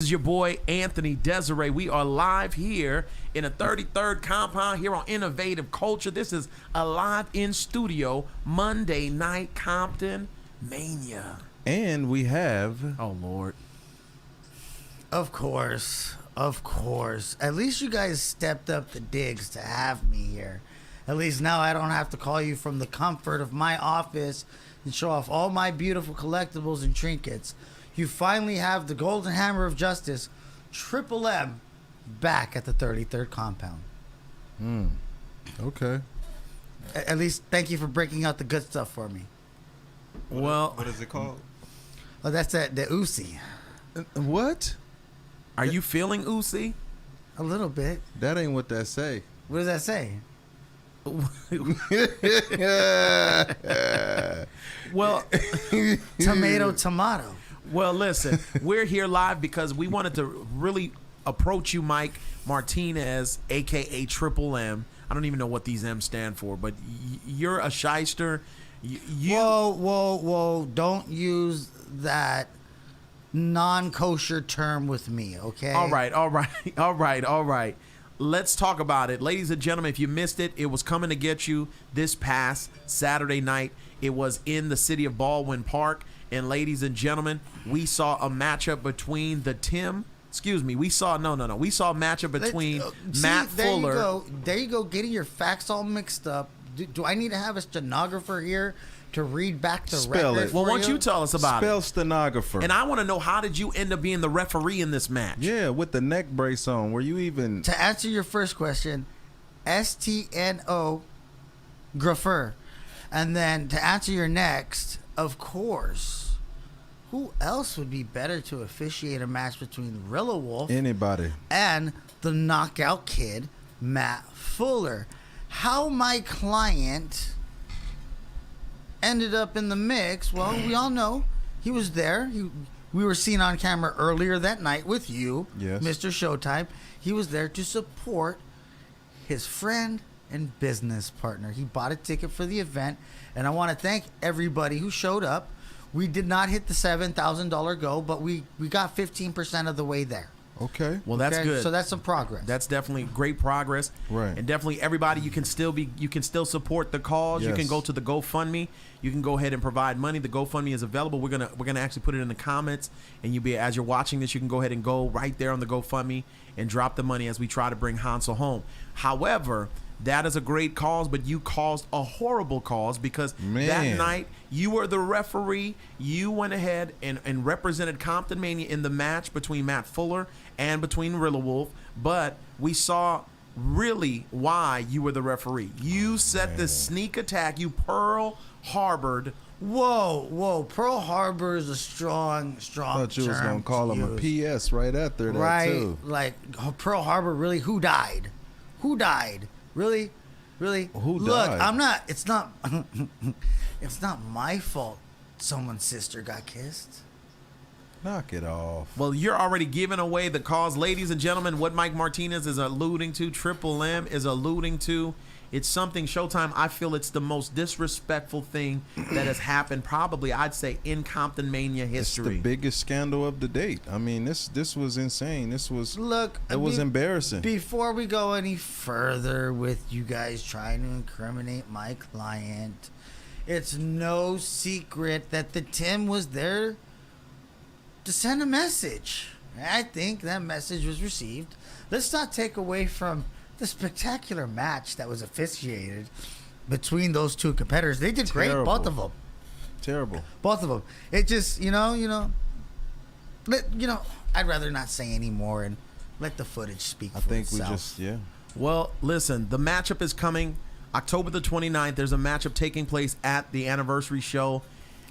This is your boy Anthony Desire. We are live here in a 33rd compound here on Innovative Culture. This is a live in studio Monday night Comptonmania. And we have... Oh, Lord. Of course. At least you guys stepped up the digs to have me here. At least now I don't have to call you from the comfort of my office and show off all my beautiful collectibles and trinkets. You finally have the Golden Hammer of Justice, Triple M, back at the 33rd compound. Okay. At least thank you for breaking out the good stuff for me. Well, what is it called? Oh, that's the Uzi. What? Are you feeling Uzi? A little bit. That ain't what that say. What does that say? Well, Tomato. Well, listen, we're here live because we wanted to really approach you, Mike Martinez, a.k.a. Triple M. I don't even know what these M's stand for, but you're a shyster. Whoa. Don't use that non-kosher term with me, okay? All right. Let's talk about it. Ladies and gentlemen, if you missed it, it was coming to get you this past Saturday night. It was in the city of Baldwin Park. And ladies and gentlemen, we saw a matchup between we saw a matchup between Matt Fuller. There you go, getting your facts all mixed up. Do I need to have a stenographer here to read back the record? Well, why don't you tell us about Spell it? stenographer. And I want to know, how did you end up being the referee in this match? Yeah, with the neck brace on. Were you even... To answer your first question, stenographer. And then to answer your next, of course, who else would be better to officiate a match between Rilla Wolf Anybody. and the knockout kid, Matt Fuller? How my client ended up in the mix, well, we all know he was there. We were seen on camera earlier that night with you, yes, Mr. Shotyme. He was there to support his friend and business partner. He bought a ticket for the event, and I want to thank everybody who showed up. We did not hit the $7,000 goal, but we got 15% of the way there. Okay. Well, that's good. So that's some progress. That's definitely great progress. Right. And definitely everybody, you can still support the cause. Yes. You can go to the GoFundMe. You can go ahead and provide money. The GoFundMe is available. We're gonna actually put it in the comments, and as you're watching this, you can go ahead and go right there on the GoFundMe and drop the money as we try to bring Hansel home. However, that is a great cause, but you caused a horrible cause because that night you were the referee. You went ahead and represented Comptonmania in the match between Matt Fuller and between Rilla Wolf, but we saw really why you were the referee. You set the sneak attack. You Pearl Harbored. Whoa. Pearl Harbor is a strong I thought you was going to call him a PS right after that, right, too. Like Pearl Harbor, really? Who died? Really? Who Look, died? It's not my fault someone's sister got kissed. Knock it off. Well, you're already giving away the cause. Ladies and gentlemen, what Mike Martinez is alluding to, Triple M is alluding to, it's something, Shotyme, I feel it's the most disrespectful thing that has happened probably, I'd say, in Comptonmania history. It's the biggest scandal of the date. I mean, this was insane. It was embarrassing. Before we go any further with you guys trying to incriminate my client, it's no secret that the Tim was there to send a message. I think that message was received. Let's not take away from the spectacular match that was officiated between those two competitors. They did great, both of them. Terrible. Both of them. It just, I'd rather not say any more and let the footage speak for itself. Well, listen, the matchup is coming October the 29th. There's a matchup taking place at the anniversary show,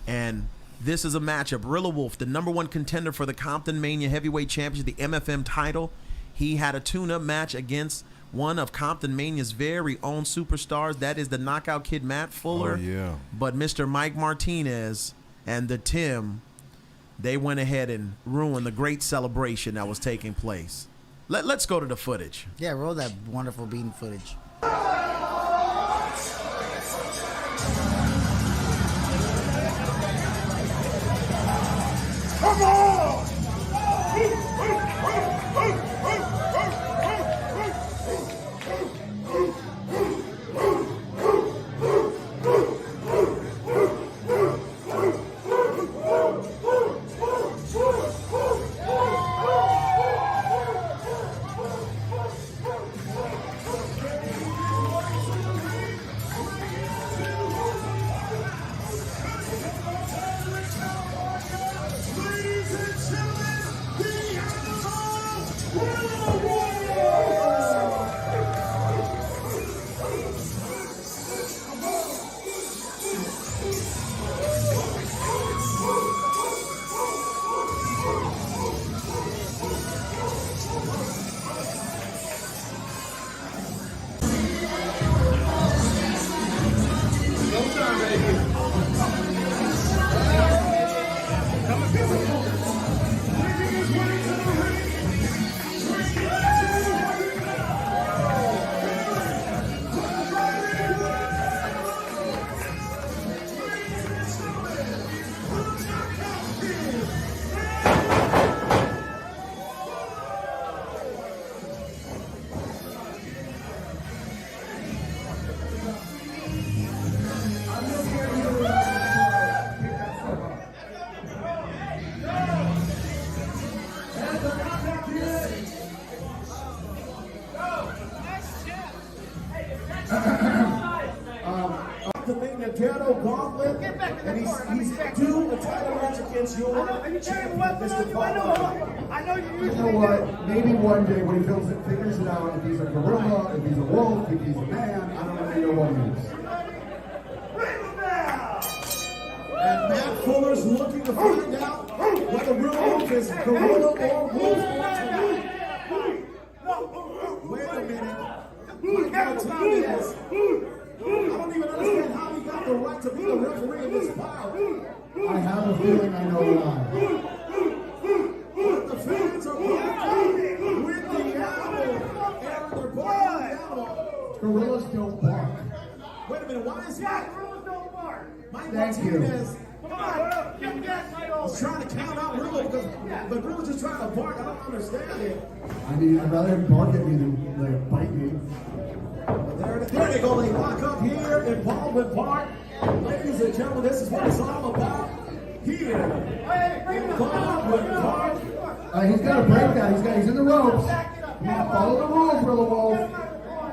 and this is a matchup. Rilla Wolf, the #1 contender for the Comptonmania Heavyweight Championship, the MFM title. He had a tune-up match against one of Comptonmania's very own superstars. That is the knockout kid, Matt Fuller. Oh, yeah. But Mr. Mike Martinez and the Tim, they went ahead and ruined the great celebration that was taking place. Let's go to the footage. Yeah, roll that wonderful beating footage. Come on! ghetto gauntlet, and he's due a title match against your champion, Mr. Paul. I know you know what? Maybe one day when he figures it out, if he's a gorilla, if he's a wolf, if he's a man, I don't really know what he is. And Matt Fuller's looking to find out whether Real Wolf is gorilla or wolf tonight. Wait a minute. Mike Martinez. I don't even understand how he got the right to be the referee in this bout. I have a feeling I know why. But the fans are barking with the animal. Aaron, they're barking with the animal. Gorillas don't bark. Wait a minute, why is he? Gorillas don't bark. Mike Thank Martinez. you. Come on, get that title. He's trying to count out Rillo because the Rillo's just trying to bark. I don't understand it. I mean, I'd rather him bark at me than like bite me. There they go. They lock up here in Baldwin Park. Ladies and gentlemen, this is what it's all about here in Baldwin Park. He's got to break that. He's in the ropes. Come on, follow the rules, Rillo Wolf.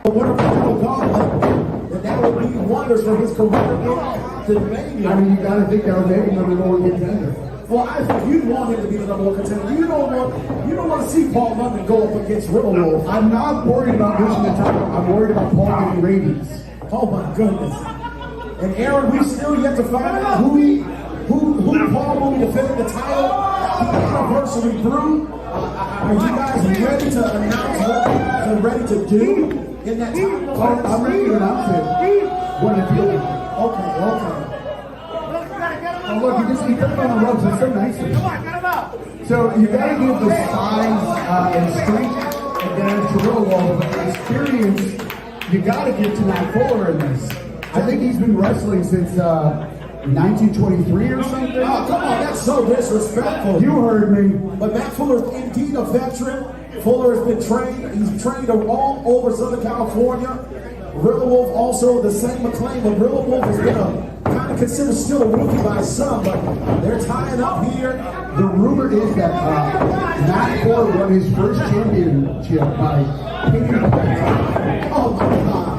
The winner for Gauntlet, and that would be wonders for his career in Comptonmania. I mean, you got to think that would make him the number one contender. Well, I think you'd want him to be the number one contender. You don't want to see Paul London go up against Rillo Wolf. I'm not worried about losing the title. I'm worried about Paul getting ratings. Oh my goodness. And Aaron, we still yet to find out who Paul will be defending the title anniversary through. Are you guys ready to announce what you're ready to do in that title? I'm ready to announce it. What it feels. Okay. Oh, look, he put him on the ropes. It's so nice of him. So you got to give the size and strength advantage to Rillo Wolf, but the experience you got to give to Matt Fuller in this. I think he's been wrestling since 1923 or something. Oh, come on, that's so disrespectful. You heard me. But Matt Fuller is indeed a veteran. Fuller has been trained. He's trained all over Southern California. Rillo Wolf also the same acclaim, but Rillo Wolf has been kind of considered still a rookie by some, but they're tying up here. The rumor is that Matt Fuller won his first championship by pinning the back. Oh my God.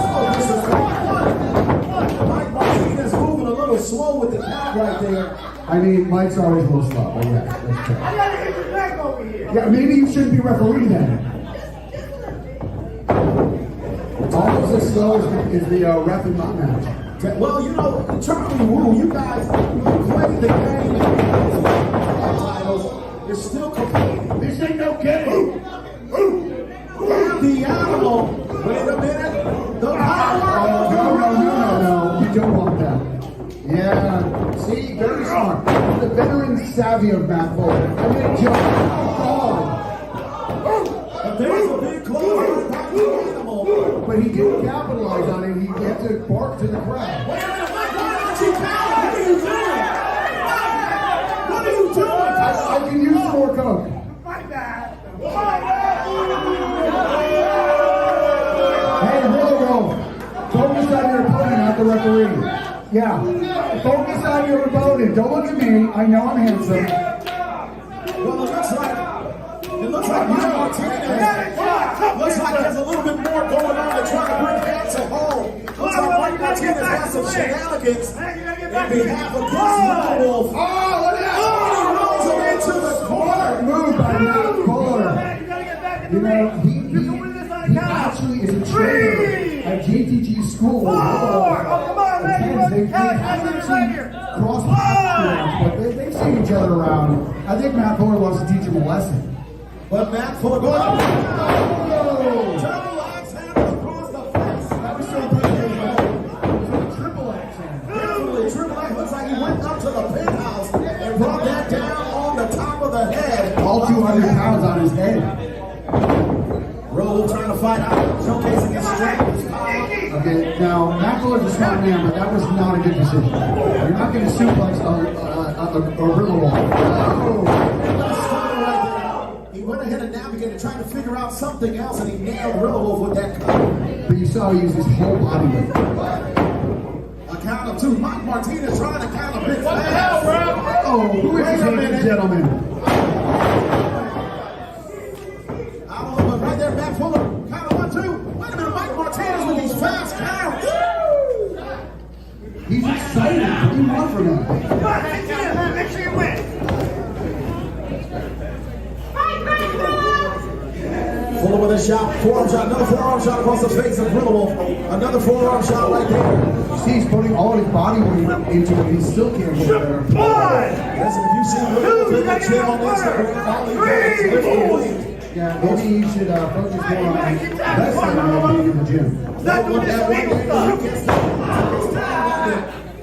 So disrespectful. Mike Martinez moving a little slow with the count right there. I mean, Mike's always a little slow, but yeah, that's true. I gotta get your back over here. Yeah, maybe you shouldn't be referee then. Almost as slow as the ref in my match. Well, you know, Charlie Wu, you guys played the game titles. You're still competing. This ain't no game. The animal. Wait a minute. The power. No. You don't want that. Yeah. See, very smart. The veteran savvy of Matt Fuller. I mean, jump. But there's a big clause by the animal. But he didn't capitalize on it. He had to bark to the crowd. Wait a minute, why don't you count? What are you doing? What are you doing? I can use some more coke. My bad. Hey, Rillo, focus on your opponent, not the referee. Yeah, focus on your opponent. Don't look at me. I know I'm handsome. Well, it looks like Mike Martinez. Looks like there's a little bit more going on to try to bring Hansel home. Looks like Mike Martinez has some shenanigans in behalf of Rillo Wolf. Oh, look at that! He rolls him into the corner. Move by Matt Fuller. You know, he actually is a trainer at JTG School. They haven't seen cross paths, but they've seen each other around. I think Matt Fuller wants to teach him a lesson. But Matt Fuller goes up. Double axe handle across the face. That was so good. Triple axe handle. Triple axe looks like he went up to the penthouse and brought that down on the top of the head. All 200 pounds on his head. Rillo trying to fight out, showcasing his strength, his power. Okay, now Matt Fuller's a smart man, but that was not a good decision. You're not going to suplex a Rillo Wolf. He went ahead and navigated, trying to figure out something else, and he nailed Rillo Wolf with that cover. But you saw he used his whole body weight. A count of two. Mike Martinez trying to count a big fast. Oh, who is this ladies and gentlemen? I don't know, but right there, Matt Fuller, count of 1, 2. Wait a minute, Mike Martinez with these fast counts. this shot. Forearm shot. Another forearm shot across the face of Gorilla Wolf. Another forearm shot right there. You see, he's putting all his body weight into it. He still can't hold there. Listen, if you see Gorilla Wolf in the gym on Instagram, all he does is lift the weight. Yeah, maybe he should focus more on wrestling than being in the gym. That one day when he gets to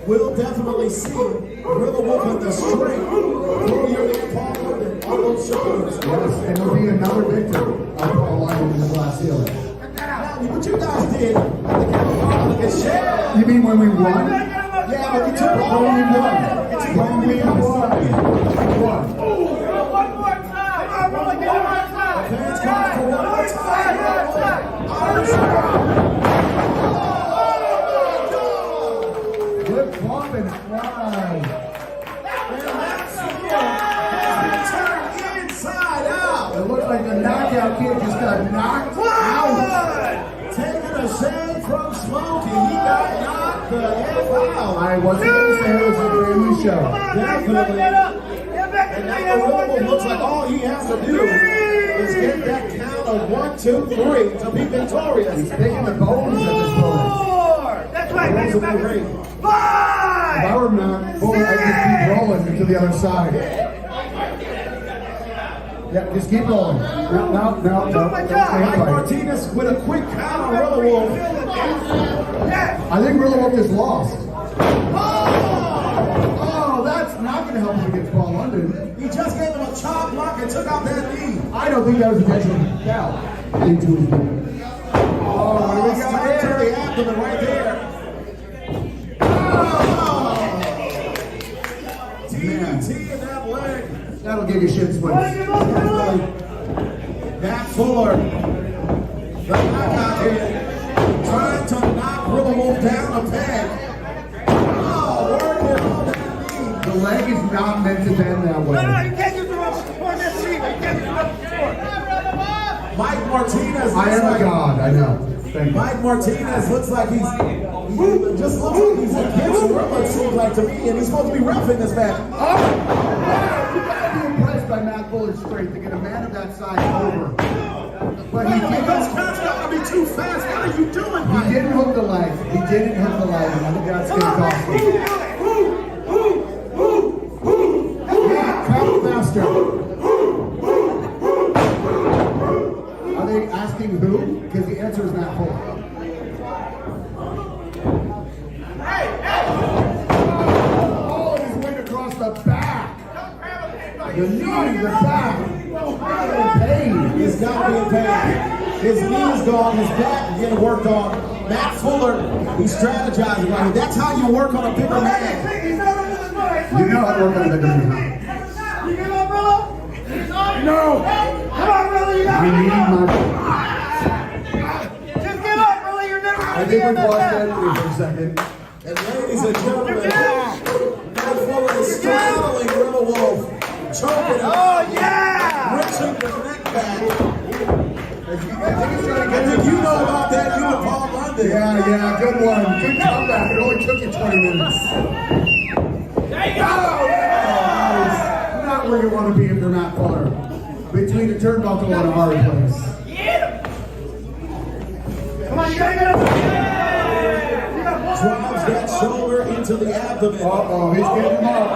we'll definitely see Gorilla Wolf in the strength. Throw your man Paul London on those shoulders. Yes, and it'll be another victory of Paul London in the glass ceiling. Now, what you guys did at the Comptonmania against Shaq. You mean when we won? Yeah, but you took all When we of won. it. When we won. Fans coming for one more time. Good bump and fly. Inside out. It looks like the knockout kid just got knocked out. Taking a shame from Smokey. He got knocked the F out. I wasn't going to say it was a family show. Definitely. And now the Wolf looks like all he has to do is get that count of 1, 2, 3 to be victorious. He's picking the bones at this point. That's right, That's baby, a great. If I were not forward, I'd just keep rolling into the other side. Yeah, just keep rolling. No. Mike Martinez with a quick count on Gorilla Wolf. I think Gorilla Wolf just lost. Oh, that's not going to help him against Paul London. He just gave him a chop block and took out that knee. I don't think that was intentional. Down into his knee. Oh, what do we got Straight to here? the abdomen right there. DDT in that leg. That'll give you shit sweats. Matt Fuller, the knockout hit, trying to knock Gorilla Wolf down a peg. Oh, working on that knee. The leg is not meant to bend that way. No, you can't use the rope support that seat. You can't use the rope support. Mike Martinez. I am a god, I know. Thank you. Mike Martinez looks like he just looks like he's against Gorilla, it seems like to me, and he's supposed to be roughing this match. Oh! You gotta be impressed by Matt Fuller's strength to get a man of that size over. But he Those didn't. counts gotta be too fast. What are you doing, Mike? He didn't hook the leg. He didn't hook the leg, and I think that's going to cost him. Yeah, travel faster. Are they asking who? Because the answer is Matt Fuller. Oh, he's weight across the back. The knee, the back. In pain. He's got to be in pain. His knee's gone, his back is getting worked on. Matt Fuller, he's strategizing right here. That's how you work on a bigger man. You know how to work on a bigger man. You give up, brother? No. Come on, brother. You got We need my. Just give up, brother. You're never I going to think be on we paused that that path. for a second. And ladies and gentlemen, Matt Fuller is straddling Gorilla Wolf, choking him, Oh, yeah. wrenching the neck back. I think he's trying to I get think you know about that, you and Paul London. Yeah, good one. Good comeback. It only took you 20 minutes. There you go. Not where you want to be if you're Matt Fuller. Between the turnbuckle and a hard place. Come on, you gotta get up. Drives that shoulder into the abdomen. Uh-oh, he's getting him up.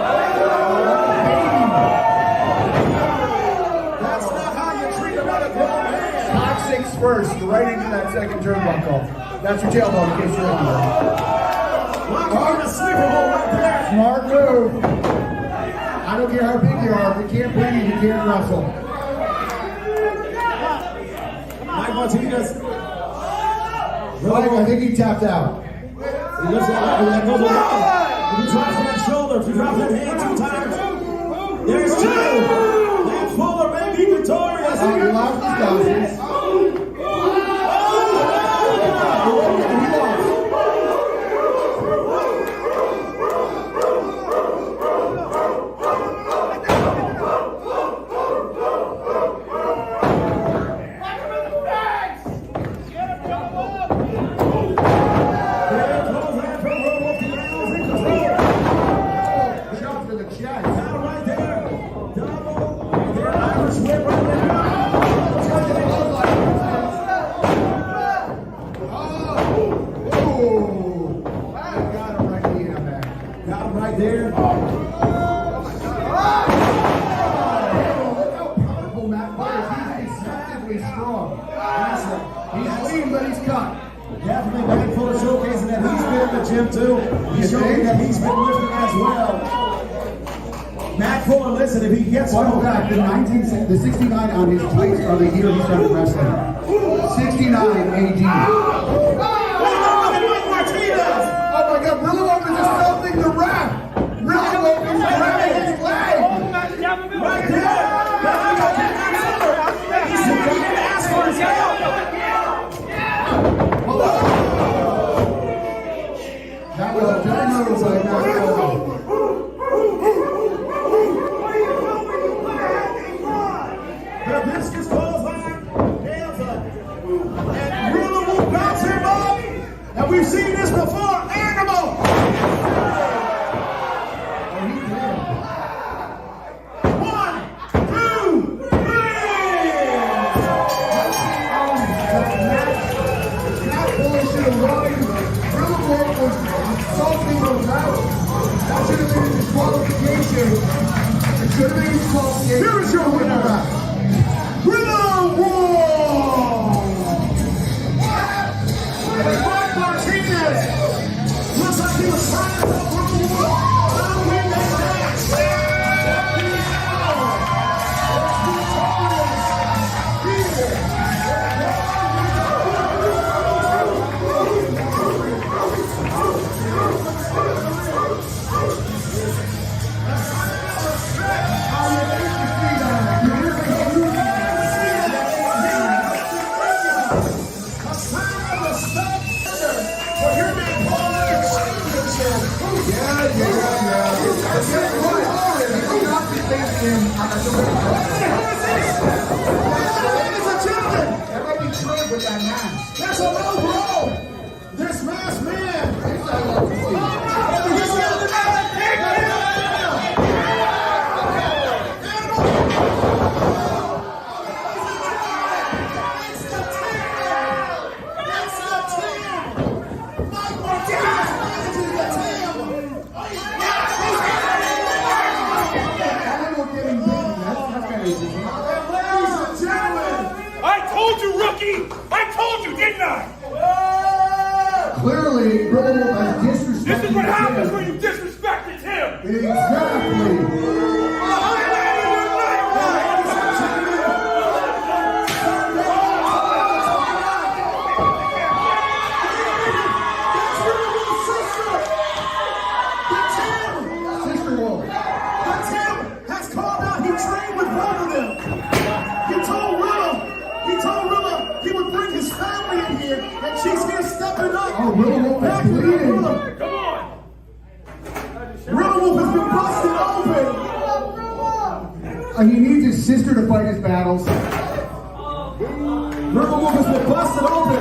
That's not how you treat another grown man. 5-6 first, right into that second turnbuckle. That's your tailbone in case you're wondering. Lock in a sleeper hole right there. Smart move. I don't care how big you are. If you can't breathe, you can't wrestle. Mike Martinez. Mike, I think he tapped out. He lifts that goes around. He drops that shoulder. If you drop that hand 2 times, there's 2. Matt Fuller may be victorious. He lost his glasses. And he lost. Shot to the chest. Now right there. Double. Their Irish whip right there. physically strong. He's lean, but he's cut. Definitely Matt Fuller showcasing that he's been in the gym too. He's showing that he's been lifting as well. Matt Fuller, listen, if he gets Fun fact, the 69 on his tights are the year he started wrestling. 69 AD. Mike Martinez! Oh my God, Willow Wolf is just something to rap. Willow Wolf is grabbing his leg. Right there! He's going to ask for his help! That was a demo by Matt Fuller. The discus goes back, hands up, and Willow Wolf bounce him up, and we've seen this before, Animal! One, two, three! Matt Fuller should have won. Willow Wolf was assaulting those out. That should have been a disqualification. It should have been a disqualification. Here is your winner, Willow Wolf! Mike Martinez! Looks like he was trying to help Willow Wolf. Now win that match! That's a low blow! This masked man! I told you, didn't I? Clearly, Willow Wolf has disrespected This is what happens him. when you disrespected him. Exactly. Sister Wolf. Has called out, he trained with both of them. He told Willow he would bring his family in here, and she's here stepping up. Oh, Willow Wolf is bleeding. Come on. Willow Wolf has been busted open. He needs his sister to fight his battles. Willow Wolf has been busted open.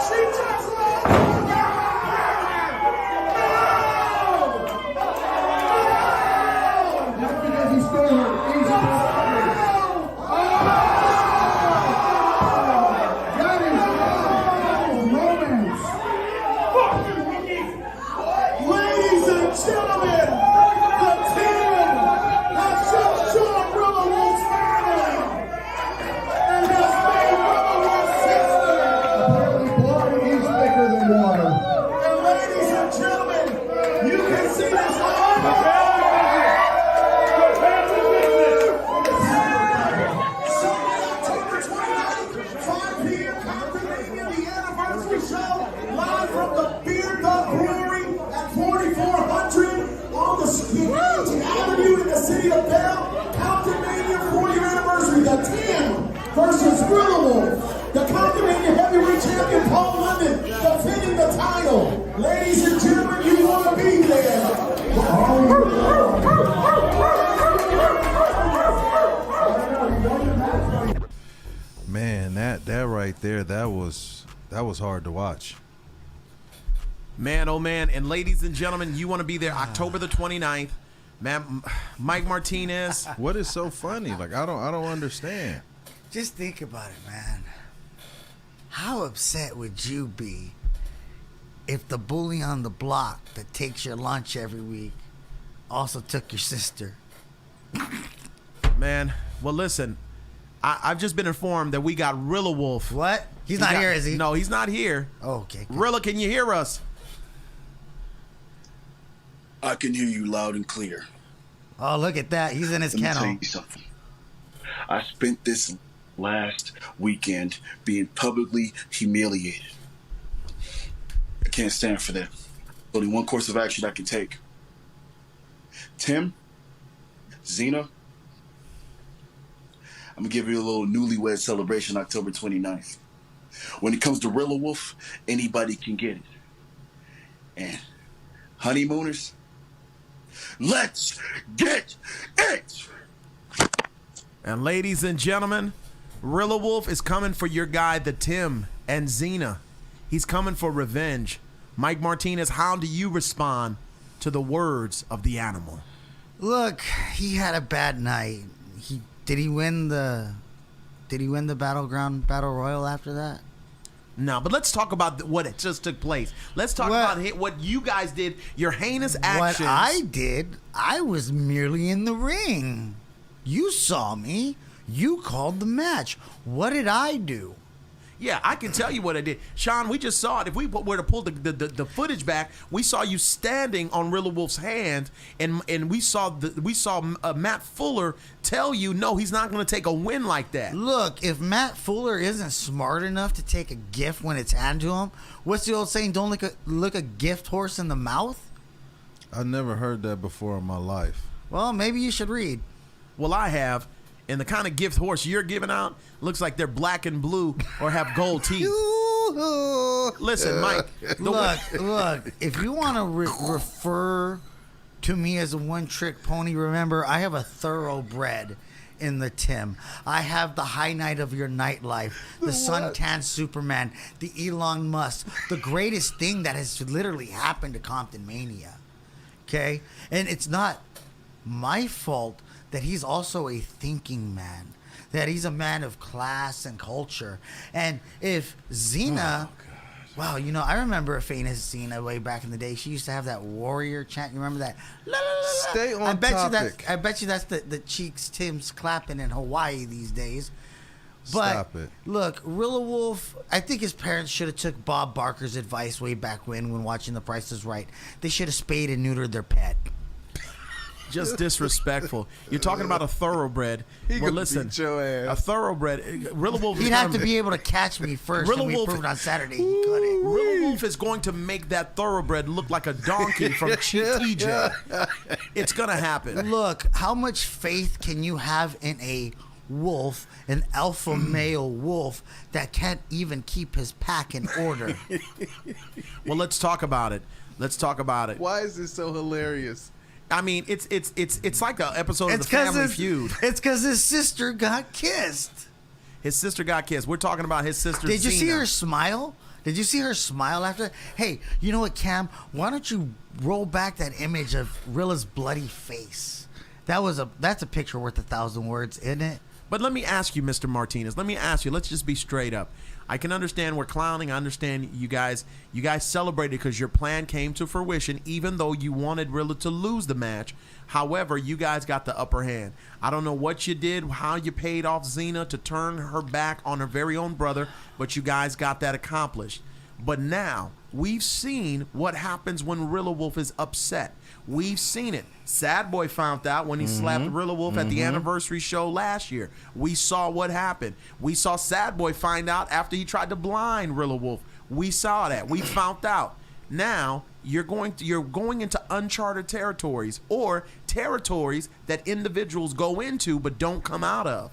She just lost. That's because he stole her. He's a That is romance. Ladies and gentlemen, the team has just joined Willow Wolf's family and has made Willow Wolf's sister. Apparently, blood is thicker than water. And ladies and gentlemen, you can see this live. Sunday, October 29th, 5 p.m. Comptonmania, the anniversary show, live from the Beer Dog Brewery at 4400 on the Avenue in the city of Bell. Comptonmania 40th anniversary. The team versus Willow Wolf. The Comptonmania heavyweight champion Paul London defending the title. Ladies and gentlemen, you want to be there. Man, that right there, that was hard to watch. Man, oh man. And ladies and gentlemen, you want to be there October the 29th. Man, Mike Martinez. What is so funny? Like I don't understand. Just think about it, man. How upset would you be if the bully on the block that takes your lunch every week also took your sister? Man, Well, listen, I've just been informed that we got Rilla Wolf. What? He's not here, is he? No, he's not here. Oh, okay. Good. Rilla, can you hear us? I can hear you loud and clear. Oh, look at that. He's in his Let me kennel. tell you something. I spent this last weekend being publicly humiliated. I can't stand for that. Only one course of action I can take. Tim, Xena, I'm gonna give you a little newlywed celebration October 29th. When it comes to Rilla Wolf, anybody can get it. And honeymooners, let's get it! And ladies and gentlemen, Rilla Wolf is coming for your guy, the Tim, and Xena. He's coming for revenge. Mike Martinez, how do you respond to the words of the animal? Look, he had a bad night. Did he win the battleground battle royal after that? No, but let's talk about what it just took place. Let's talk about what you guys did, your heinous actions. What I did, I was merely in the ring. You saw me. You called the match. What did I do? Yeah, I can tell you what I did. Sean, we just saw it. If we were to pull the footage back, we saw you standing on Rilla Wolf's hand, and we saw Matt Fuller tell you, no, he's not going to take a win like that. Look, if Matt Fuller isn't smart enough to take a gift when it's handed to him, what's the old saying, don't look a gift horse in the mouth? I never heard that before in my life. Well, maybe you should read. Well, I have. And the kind of gift horse you're giving out looks like they're black and blue or have gold teeth. Listen, Mike. Look. If you want to refer to me as a one-trick pony, remember, I have a thoroughbred in the Tim. I have the high night of your nightlife, the suntan Superman, the Elon Musk, the greatest thing that has literally happened to Comptonmania. Okay? And it's not my fault that he's also a thinking man, that he's a man of class and culture. And if Xena, wow, you know, I remember a famous Xena way back in the day. She used to have that warrior chant. You remember that? La, la, la, la. Stay on topic. I bet you that's the cheeks Tim's clapping in Hawaii these days. But Stop it. Look, Rilla Wolf, I think his parents should have took Bob Barker's advice way back when watching The Price is Right. They should have spayed and neutered their pet. Just disrespectful. You're talking about a thoroughbred. Well, listen, beat your ass. a thoroughbred. Rilla Wolf. He'd have to be able to catch me first. Rilla and we Wolf- proved on Saturday he couldn't. Rilla Wolf is going to make that thoroughbred look like a donkey from TJ. It's gonna happen. Look, how much faith can you have in a wolf, an alpha male wolf that can't even keep his pack in order? Well, let's talk about it. Why is this so hilarious? I mean, it's like an episode of the Family Feud. It's because his sister got kissed. His sister got kissed. We're talking about his sister. Did you see Xena. her smile? Did you see her smile after? Hey, you know what, Cam? Why don't you roll back that image of Rilla's bloody face? That's a picture worth 1,000 words, isn't it? But let me ask you, Mr. Martinez. Let me ask you. Let's just be straight up. I can understand we're clowning. I understand you guys celebrated because your plan came to fruition, even though you wanted Rilla to lose the match. However, you guys got the upper hand. I don't know what you did, how you paid off Xena to turn her back on her very own brother, but you guys got that accomplished. But now, we've seen what happens when Rilla Wolf is upset. We've seen it. Sad Boy found out when he slapped Rilla Wolf at the anniversary show last year. We saw what happened. We saw Sad Boy find out after he tried to blind Rilla Wolf. We saw that. We found out. Now you're going into uncharted territories, or territories that individuals go into but don't come out of.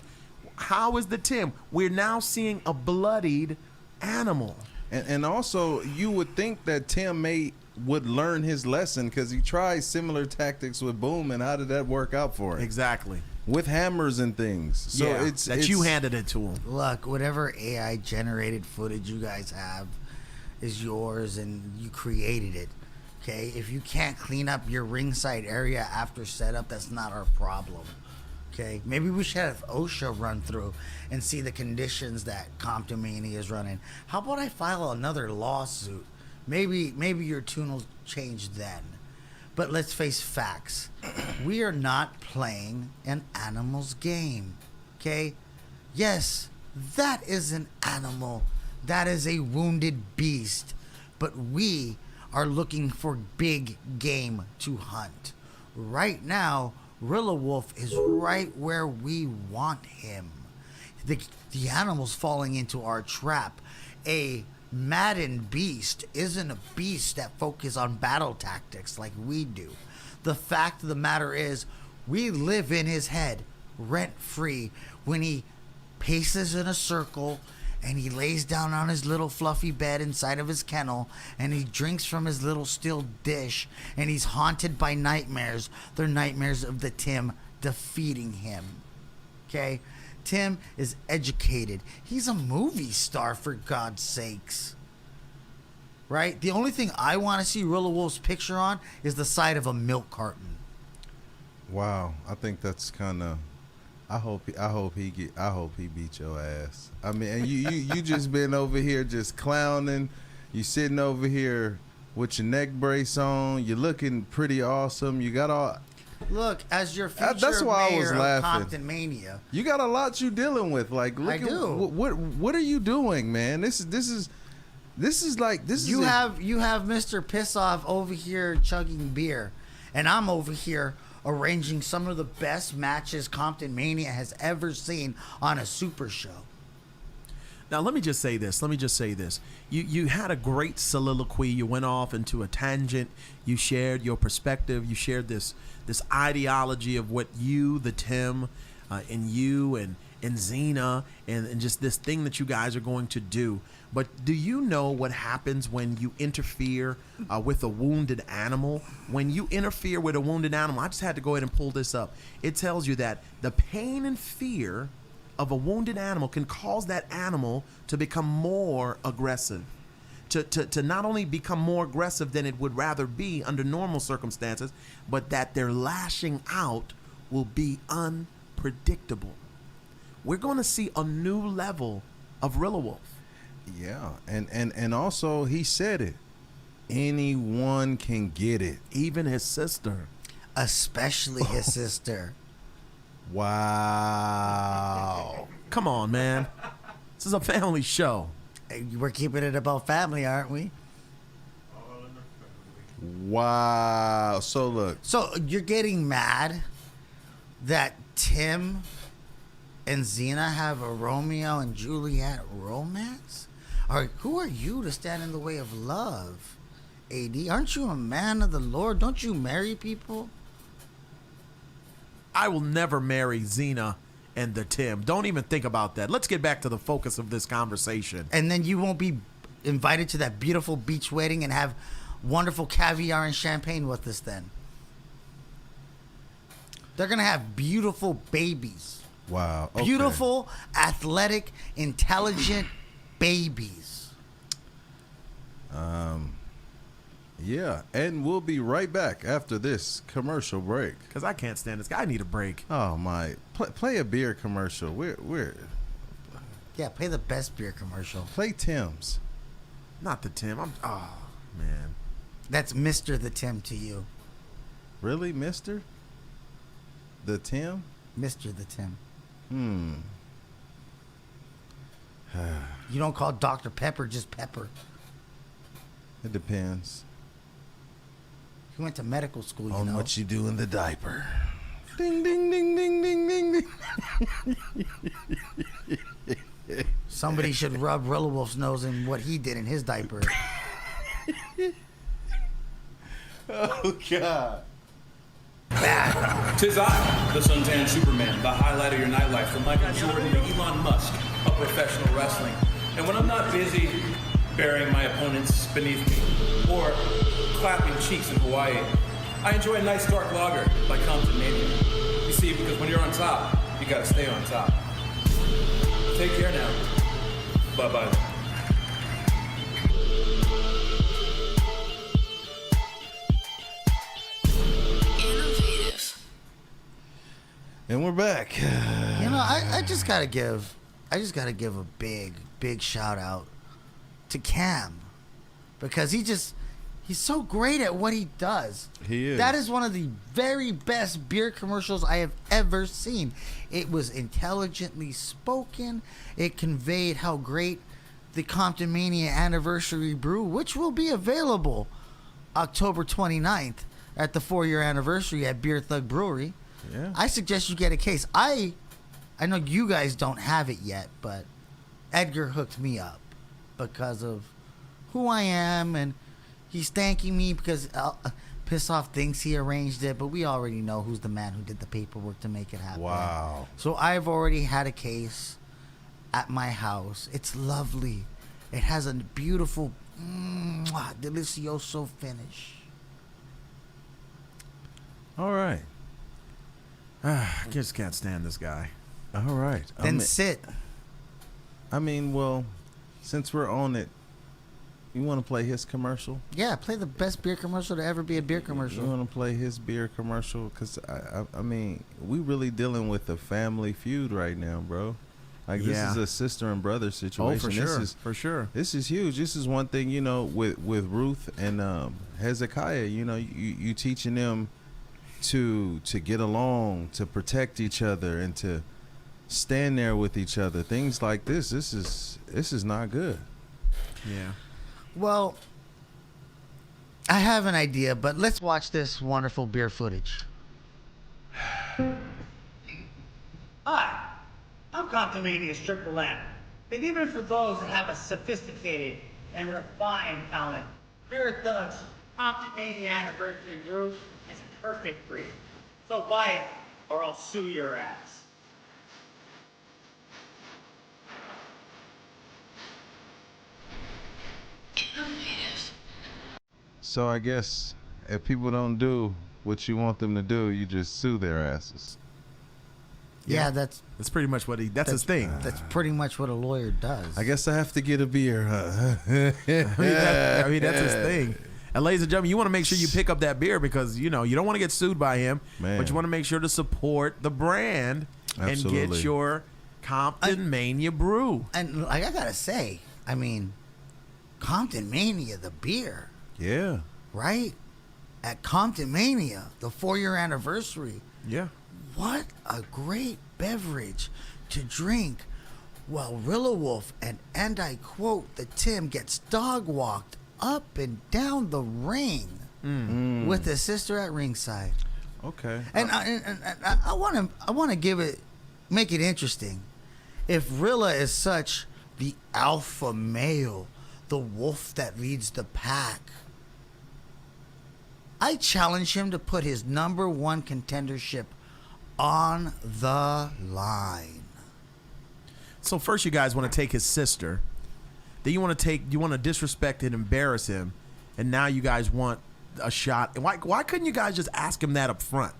How is the Tim? We're now seeing a bloodied animal. And also, you would think that Tim would learn his lesson because he tried similar tactics with Boom, and how did that work out for him? Exactly. With hammers and things. So yeah, it's you handed it to him. Look, whatever AI generated footage you guys have is yours, and you created it. Okay, if you can't clean up your ringside area after setup, that's not our problem. Okay, maybe we should have OSHA run through and see the conditions that Comptonmania is running. How about I file another lawsuit? Maybe your tune will change then. But let's face facts. We are not playing an animal's game. Okay? Yes, that is an animal. That is a wounded beast. But we are looking for big game to hunt. Right now, Rilla Wolf is right where we want him. The animal's falling into our trap. A maddened beast isn't a beast that focuses on battle tactics like we do. The fact of the matter is, we live in his head rent-free when he paces in a circle and he lays down on his little fluffy bed inside of his kennel and he drinks from his little steel dish and he's haunted by nightmares. They're nightmares of the Tim defeating him. Okay? Tim is educated. He's a movie star, for God's sakes. Right? The only thing I want to see Rilla Wolf's picture on is the side of a milk carton. Wow, I think that's kind of. I hope he beat your ass. I mean, and you just been over here just clowning. You sitting over here with your neck brace on. You're looking pretty awesome. You got all. Look, as your future That's why mayor I was laughing. of Comptonmania, You got a lot you dealing with. Like, look I do. What are you doing, man? This is you have Mr. Pissoff over here chugging beer, and I'm over here arranging some of the best matches Comptonmania has ever seen on a super show. Now, let me just say this. You had a great soliloquy. You went off into a tangent. You shared your perspective. You shared this ideology of what you, the Tim, and you and Xena, and just this thing that you guys are going to do. But do you know what happens when you interfere with a wounded animal? When you interfere with a wounded animal, I just had to go ahead and pull this up. It tells you that the pain and fear of a wounded animal can cause that animal to become more aggressive. To not only become more aggressive than it would rather be under normal circumstances, but that their lashing out will be unpredictable. We're going to see a new level of Rilla Wolf. Yeah, and also he said it. Anyone can get it. Even his sister. Especially his sister. Wow. Come on, man. This is a family show. We're keeping it about family, aren't we? Wow. So look. So you're getting mad that Tim and Xena have a Romeo and Juliet romance? Or who are you to stand in the way of love, AD? Aren't you a man of the Lord? Don't you marry people? I will never marry Xena and the Tim. Don't even think about that. Let's get back to the focus of this conversation. And then you won't be invited to that beautiful beach wedding and have wonderful caviar and champagne with us then. They're going to have beautiful babies. Wow. Okay. Beautiful, athletic, intelligent babies. Yeah, and we'll be right back after this commercial break. Because I can't stand this guy. I need a break. Oh my! Play a beer commercial. We're Yeah, play the best beer commercial. play Tim's. Not the Tim. Oh, man. That's Mr. the Tim to you. Really, Mister? The Tim? Mr. the Tim. You don't call Dr. Pepper just Pepper. It depends He went to medical school, on you know. what you do in the diaper. Ding ding ding ding ding ding ding. Somebody should rub Rilla Wolf's nose in what he did in his diaper. Oh God. Tis I, the suntan Superman, the highlight of your nightlife, from Michael Jordan to Elon Musk of professional wrestling. And when I'm not busy burying my opponents beneath me or clapping cheeks in Hawaii, I enjoy a nice dark lager like Comptonmania. You see, because when you're on top, you gotta stay on top. Take care now. Bye-bye. And we're back. You know, I just gotta give a big shout out to Cam, because he He's so great at what he does. He is. That is one of the very best beer commercials I have ever seen. It was intelligently spoken. It conveyed how great the Comptonmania Anniversary Brew, which will be available October 29th at the 4-year anniversary at Beer Thug Brewery. Yeah. I suggest you get a case. I know you guys don't have it yet, but Edgar hooked me up because of who I am, and he's thanking me because Piss Off thinks he arranged it, but we already know who's the man who did the paperwork to make it happen. Wow. So I've already had a case at my house. It's lovely. It has a beautiful, delicioso finish. All right. I just can't stand this guy. All right. Then sit. I mean, well, since we're on it, you want to play his commercial? Yeah, play the best beer commercial to ever be a beer commercial. You want to play his beer commercial? Because, I mean, we really dealing with a family feud right now, bro. Like, this is a sister and brother situation. Oh, for sure. For sure. This is huge. This is one thing, you know, with Ruth and Hezekiah, you know, you teaching them to get along, to protect each other, and to stand there with each other. Things like this is not good. Yeah. Well, I have an idea, but let's watch this wonderful beer footage. Hi, I'm Comptonmania's Triple M. But even for those that have a sophisticated and refined palate, Beer Thug's Comptonmania Anniversary Brew is a perfect breed. So buy it, or I'll sue your ass. So I guess if people don't do what you want them to do, you just sue their asses. Yeah, that's pretty much what that's his thing. That's pretty much what a lawyer does. I guess I have to get a beer, huh? I mean, that's his thing. And ladies and gentlemen, you want to make sure you pick up that beer because, you know, you don't want to get sued by him, but you want to make sure to support the brand and get your Comptonmania brew. And like I gotta say, I mean, Comptonmania, the beer. Yeah. Right? At Comptonmania, the 4-year anniversary. Yeah. What a great beverage to drink while Rilla Wolf and I quote, the Tim gets dog walked up and down the ring with his sister at ringside. Okay. And I want to make it interesting. If Rilla is such the alpha male, the wolf that leads the pack, I challenge him to put his #1 contendership on the line. So first, you guys want to take his sister. Then you want to disrespect and embarrass him, and now you guys want a shot. And why couldn't you guys just ask him that up front?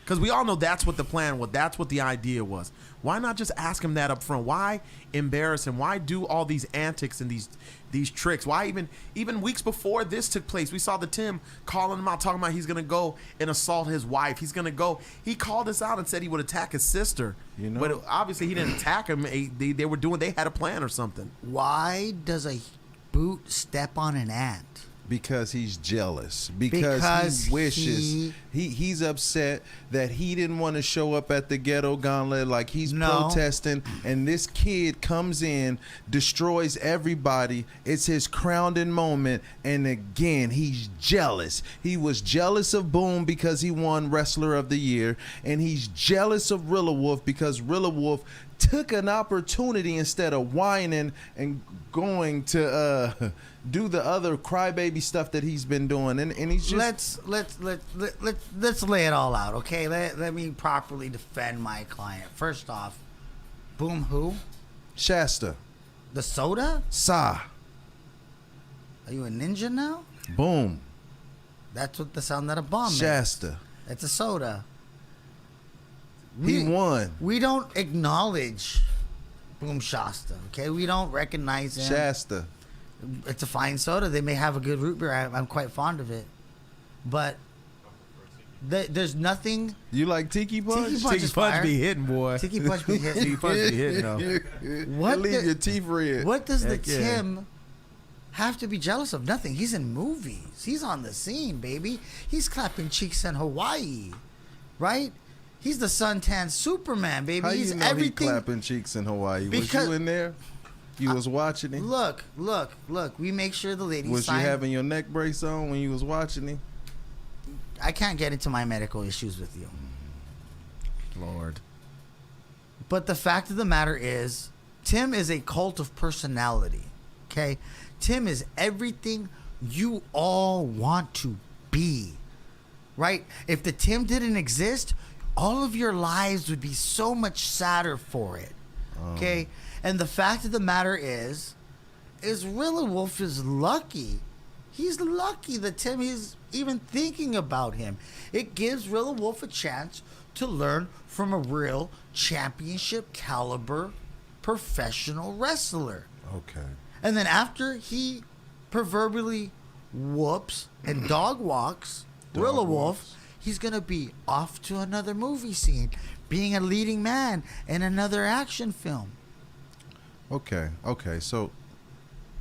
Because we all know that's what the plan was. That's what the idea was. Why not just ask him that up front? Why embarrass him? Why do all these antics and these tricks? Why even weeks before this took place, we saw the Tim calling him out, talking about he's gonna go and assault his wife. He's gonna go. He called us out and said he would attack his sister. You know, but obviously he didn't attack him. They had a plan or something. Why does a boot step on an ant? Because he's jealous. Because he wishes. He's upset that he didn't want to show up at the ghetto gauntlet like he's protesting. And this kid comes in, destroys everybody. It's his crowning moment. And again, he's jealous. He was jealous of Boom because he won Wrestler of the Year. And he's jealous of Rilla Wolf because Rilla Wolf took an opportunity instead of whining and going to do the other crybaby stuff that he's been doing, and he's just let's lay it all out, okay? Let me properly defend my client. First off, Boom who? Shasta. The soda? Sa. Are you a ninja now? Boom. That's what the sound that a bomb makes. Shasta. It's a soda. He won. We don't acknowledge Boom Shasta, okay? We don't recognize him. Shasta. It's a fine soda. They may have a good root beer. I'm quite fond of it. But there's nothing. You like Tiki Punch? Tiki Punch be hitting, boy. Tiki Punch be hitting. Tiki Punch be hitting, though. What leave your teeth red. What does the Tim have to be jealous of nothing. He's in movies. He's on the scene, baby. He's clapping cheeks in Hawaii, right? He's the suntan Superman, baby. How He's you know everything. he clapping cheeks in Hawaii? Was Because- you in there? You was watching him? Look. We make sure the ladies Was you sign. having your neck brace on when you was watching him? I can't get into my medical issues with you. Lord. But the fact of the matter is, Tim is a cult of personality. Okay? Tim is everything you all want to be. Right? If the Tim didn't exist, all of your lives would be so much sadder for it. Okay? And the fact of the matter is Rilla Wolf is lucky. He's lucky that Tim is even thinking about him. It gives Rilla Wolf a chance to learn from a real championship caliber professional wrestler. Okay. And then after he proverbially whoops and dog walks Rilla Wolf, he's going to be off to another movie scene, being a leading man in another action film. Okay. So,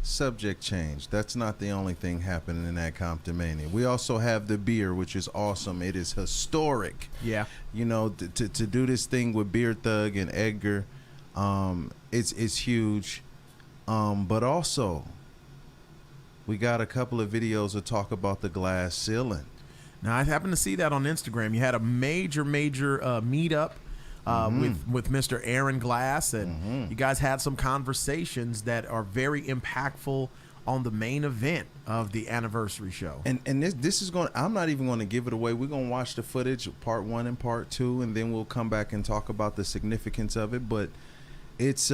subject change. That's not the only thing happening in that Comptonmania. We also have the beer, which is awesome. It is historic. Yeah. You know, to do this thing with Beer Thug and Edgar, it's huge. But also, we got a couple of videos that talk about the glass ceiling. Now, I happened to see that on Instagram. You had a major meetup with Mr. Aaron Glass, and you guys had some conversations that are very impactful on the main event of the anniversary show. And this is going. I'm not even going to give it away. We're going to watch the footage, part 1 and part 2, and then we'll come back and talk about the significance of it. But it's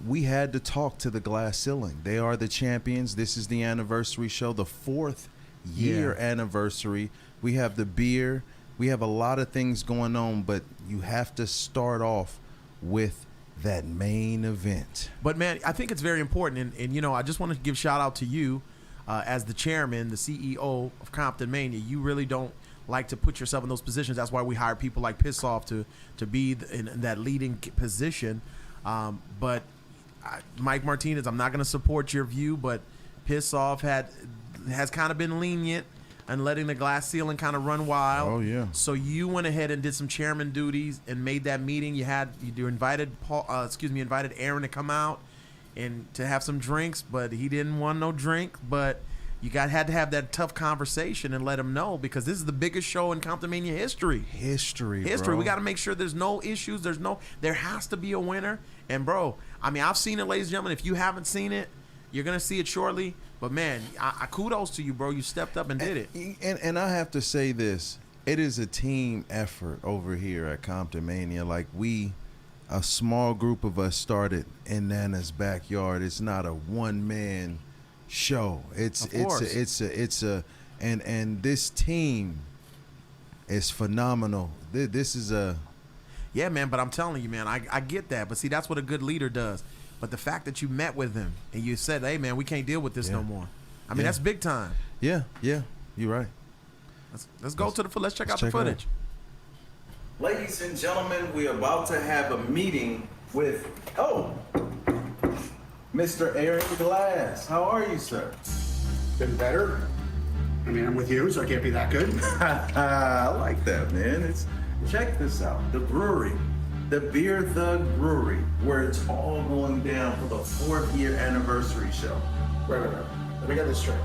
we had to talk to the glass ceiling. They are the champions. This is the anniversary show, the 4th year anniversary. We have the beer. We have a lot of things going on, but you have to start off with that main event. But man, I think it's very important, and you know, I just want to give shout out to you as the chairman, the CEO of Comptonmania. You really don't like to put yourself in those positions. That's why we hire people like Piss Off to be in that leading position. But Mike Martinez, I'm not going to support your view, but Piss Off has kind of been lenient and letting the glass ceiling kind of run wild. Oh yeah. So you went ahead and did some chairman duties and made that meeting. You invited invited Aaron to come out and to have some drinks, but he didn't want no drink. But you had to have that tough conversation and let him know, because this is the biggest show in Comptonmania history. History. Bro. We got to make sure there's no issues. There has to be a winner. And bro, I mean, I've seen it, ladies and gentlemen. If you haven't seen it, you're gonna see it shortly. But man, I kudos to you, bro. You stepped up and did it. And I have to say this: it is a team effort over here at Comptonmania. Like a small group of us started in Nana's backyard. It's not a one-man show. It's and this team is phenomenal. This is a Yeah, man, but I'm telling you, man, I get that. But see, that's what a good leader does. But the fact that you met with him and you said, hey, man, we can't deal with this no more. I mean, that's big time. Yeah, you're right. Let's go to the let's check out the footage. Ladies and gentlemen, we're about to have a meeting with, Mr. Aaron Glass. How are you, sir? Been better? I mean, I'm with you, so I can't be that good. I like that, man. Check this out. The brewery, the Beer Thug Brewery, where it's all going down for the 4th year anniversary show. Wait. Let me get this straight.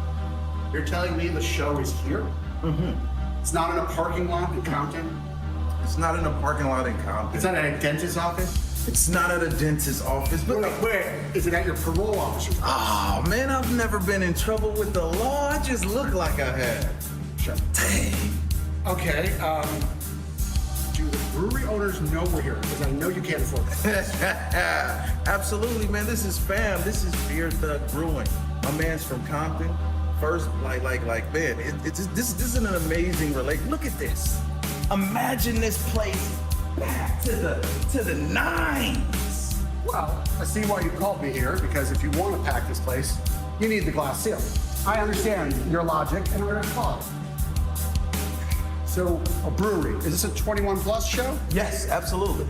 You're telling me the show is here? Mm-hmm. It's not in a parking lot in Compton? It's not in a parking lot in Compton. It's not at a dentist's office? It's not at a dentist's office, but Where? Is it at your parole office? oh man, I've never been in trouble with the law. I just look like I have. Sure. Dang. Okay, do the brewery owners know we're here? Because I know you can't afford it. Absolutely, man. This is fam. This is Beer Thug Brewing. My man's from Compton. First, like, man, this is an amazing relation. Look at this. Imagine this place back to the 90s. Well, I see why you called me here, because if you want to pack this place, you need the glass ceiling. I understand your logic, and we're going to follow it. So, a brewery, is this a 21 plus show? Yes, absolutely.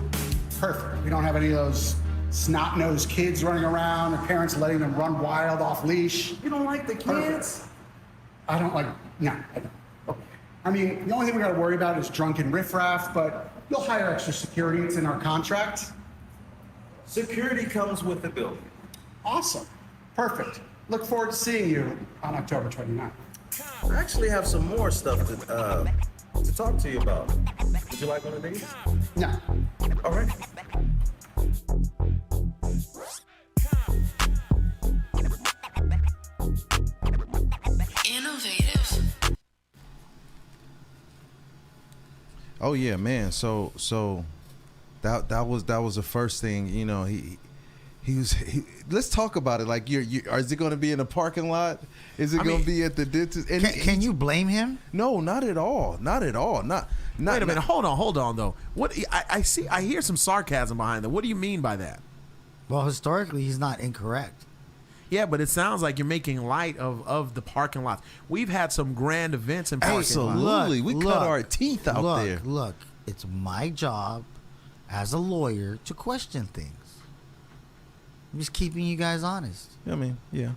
Perfect. We don't have any of those snot-nosed kids running around, their parents letting them run wild off leash. You don't like the kids? I don't like, no, I don't. Okay. I mean, the only thing we gotta worry about is drunken riffraff, but you'll hire extra security, it's in our contract. Security comes with the building. Awesome, perfect. Look forward to seeing you on October 29th. I actually have some more stuff to talk to you about. Would you like one of these? No. All right. Innovative. Oh yeah, man. So that was the first thing. You know, he let's talk about it. Like, is it going to be in the parking lot? Is it going to be at the dentist? And can you blame him? No, not at all. Not at all. Not. Wait a minute. Hold on though. What I hear some sarcasm behind that. What do you mean by that? Well, historically, he's not incorrect. Yeah, but it sounds like you're making light of the parking lots. We've had some grand events in parking Absolutely. lots. We cut our teeth out there. Look, it's my job as a lawyer to question things. I'm just keeping you guys honest. I mean, yeah.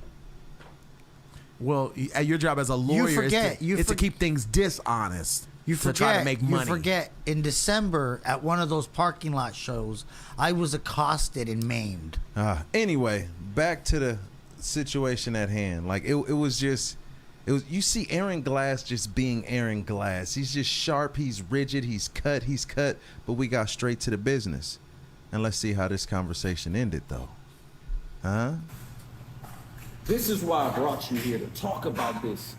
Well, your job as a lawyer is to keep things dishonest. To try to make money. You forget, in December at one of those parking lot shows, I was accosted and maimed. Anyway, back to the situation at hand. Like, it was you see Aaron Glass just being Aaron Glass. He's just sharp, he's rigid, he's cut, but we got straight to the business. And let's see how this conversation ended though. Huh? This is why I brought you here, to talk about this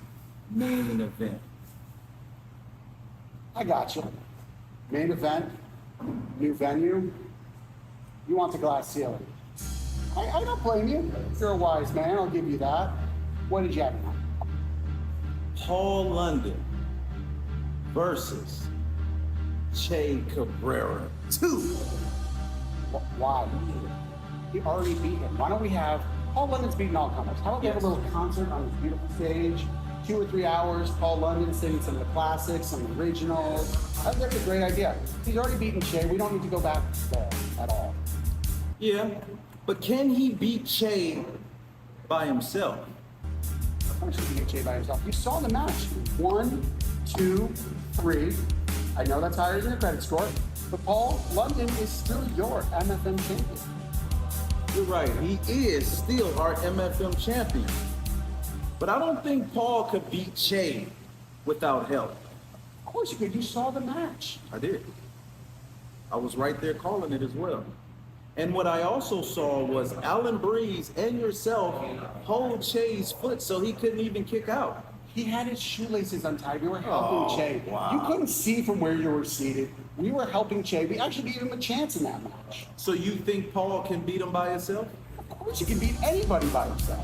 main event. I got you. Main event, new venue. You want the glass ceiling. I don't blame you. You're a wise man, I'll give you that. What did you have in mind? Paul London versus Che Cabrera 2. Why? He already beat him. Why don't we have, Paul London's beaten all comers. How about we have a little concert on this beautiful stage? 2 or 3 hours, Paul London singing some of the classics, some of the originals. I think that's a great idea. He's already beaten Che. We don't need to go back there at all. Yeah, but can he beat Che by himself? Of course he can beat Che by himself. You saw the match. 1, 2, 3. I know that's higher than your credit score, but Paul London is still your MFM champion. You're right, he is still our MFM champion. But I don't think Paul could beat Che without help. Of course you could. You saw the match. I did. I was right there calling it as well. And what I also saw was Alan Breeze and yourself hold Che's foot so he couldn't even kick out. He had his shoelaces untied. We were helping Che. Wow. You couldn't see from where you were seated. We were helping Che. We actually gave him a chance in that match. So you think Paul can beat him by himself? Of course you can beat anybody by himself.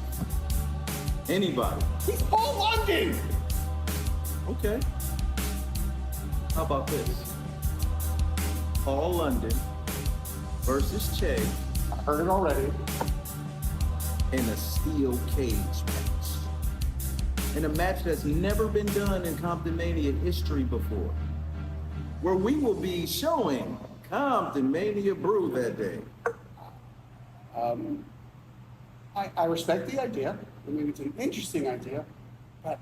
Anybody? He's Paul London! Okay. How about this? Paul London versus Che. I heard it already. In a steel cage match. In a match that's never been done in Comptonmania history before. Where we will be showing Comptonmania Brew that day. I respect the idea. I mean, it's an interesting idea, but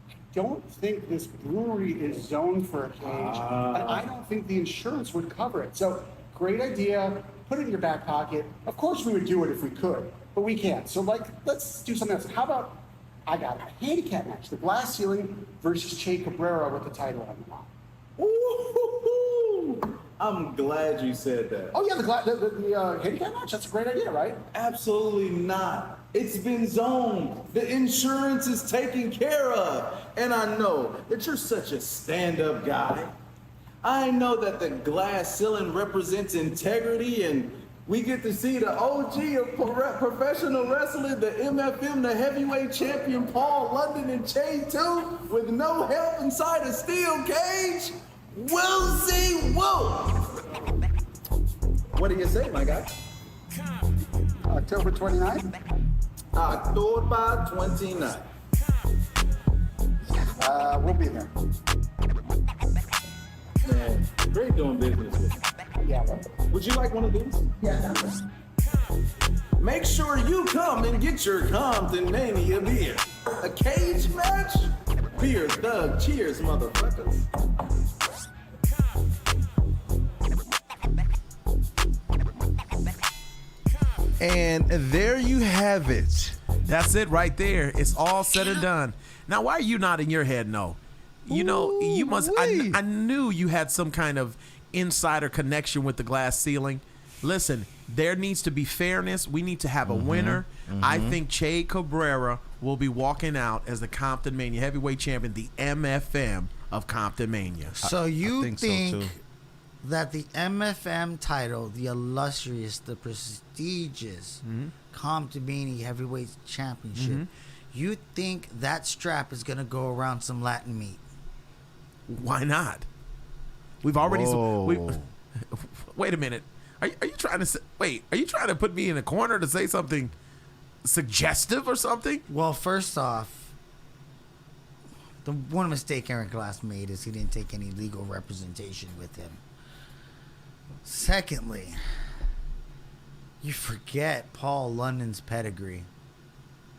I don't think this brewery is zoned for a cage, and I don't think the insurance would cover it. So, great idea, put it in your back pocket. Of course we would do it if we could, but we can't. So, let's do something else. How about, I got a handicap match, the glass ceiling versus Che Cabrera with the title on the line. Ooh, I'm glad you said that. Oh yeah, the handicap match, that's a great idea, right? Absolutely not. It's been zoned. The insurance is taken care of. And I know that you're such a stand-up guy. I know that the glass ceiling represents integrity, and we get to see the OG of professional wrestling, the MFM, the heavyweight champion, Paul London and Che 2, with no help inside a steel cage. We'll see. Whoa! What do you say, my guy? October 29th? October 29th. We'll be there. Man, great doing business with you. Yeah, well. Would you like one of these? Yeah, Make sure you come and get your Comptonmania beer. A cage match? Beer thug, cheers, motherfuckers. And there you have it. That's it right there. It's all said and done. Now, why are you nodding your head no? You know, you must. I knew you had some kind of insider connection with the glass ceiling. Listen, there needs to be fairness. We need to have a winner. I think Che Cabrera will be walking out as the Comptonmania heavyweight champion, the MFM of Comptonmania. So you think think, so, too. that the MFM title, the illustrious, the prestigious Comptonmania heavyweight championship, you think that strap is going to go around some Latin meat? Why not? We've already. Whoa. Wait a minute. Are you trying to say, wait? Are you trying to put me in a corner to say something suggestive or something? Well, first off, the one mistake Aaron Glass made is he didn't take any legal representation with him. Secondly, you forget Paul London's pedigree.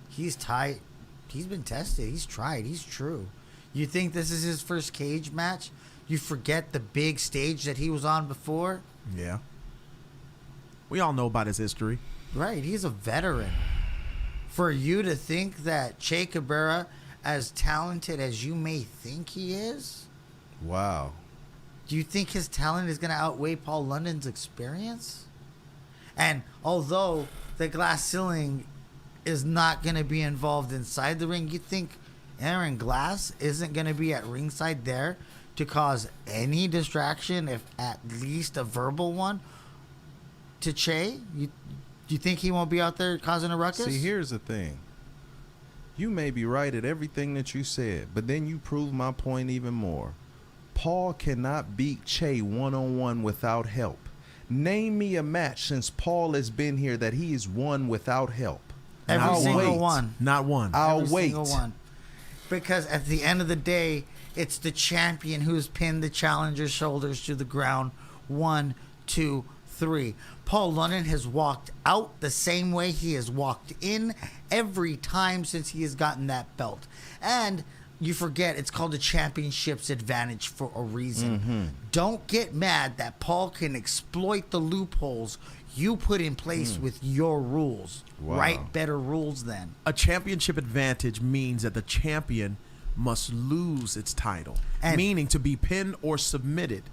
He's tight. He's been tested. He's tried. He's true. You think this is his first cage match? You forget the big stage that he was on before? Yeah. We all know about his history. Right. He's a veteran. For you to think that Che Cabrera, as talented as you may think he is, Wow. do you think his talent is going to outweigh Paul London's experience? And although the glass ceiling is not going to be involved inside the ring, you think Aaron Glass isn't going to be at ringside there to cause any distraction, if at least a verbal one, to Che? You think he won't be out there causing a ruckus? See, here's the thing. You may be right at everything that you said, but then you prove my point even more. Paul cannot beat Che one-on-one without help. Name me a match since Paul has been here that he has won without help. Every single one. Not one. I'll Every wait. single one. Because at the end of the day, it's the champion who's pinned the challenger's shoulders to the ground. 1, 2, 3. Paul London has walked out the same way he has walked in every time since he has gotten that belt. And you forget it's called the championship's advantage for a reason. Don't get mad that Paul can exploit the loopholes you put in place with your rules. Wow. Write better rules then. A championship advantage means that the champion must lose its title, meaning to be pinned or submitted.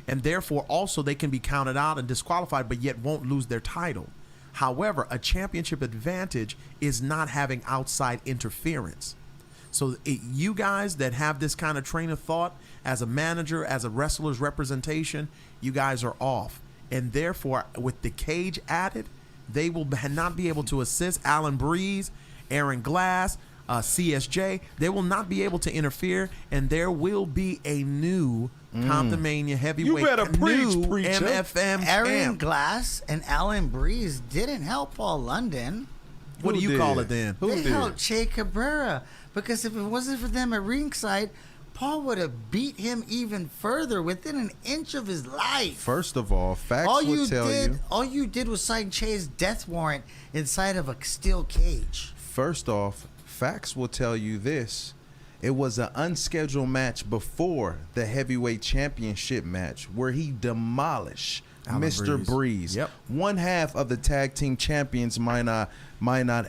And therefore, also, they can be counted out and disqualified, but yet won't lose their title. However, a championship advantage is not having outside interference. So you guys that have this kind of train of thought as a manager, as a wrestler's representation, you guys are off. And therefore, with the cage added, they will not be able to assist Alan Breeze, Aaron Glass, CSJ. They will not be able to interfere, and there will be a new Comptonmania heavyweight. You better preach, new preacher. MFM Aaron champ. Glass and Alan Breeze didn't help Paul London. What do Who you call did? it then? Who They did? helped Che Cabrera. Because if it wasn't for them at ringside, Paul would have beat him even further within an inch of his life. First of all, facts would tell you. All you did was sign Che's death warrant inside of a steel cage. First off, facts will tell you this. It was an unscheduled match before the heavyweight championship match where he demolished Alan Mr. Breeze. Yep. One half of the tag team champions might not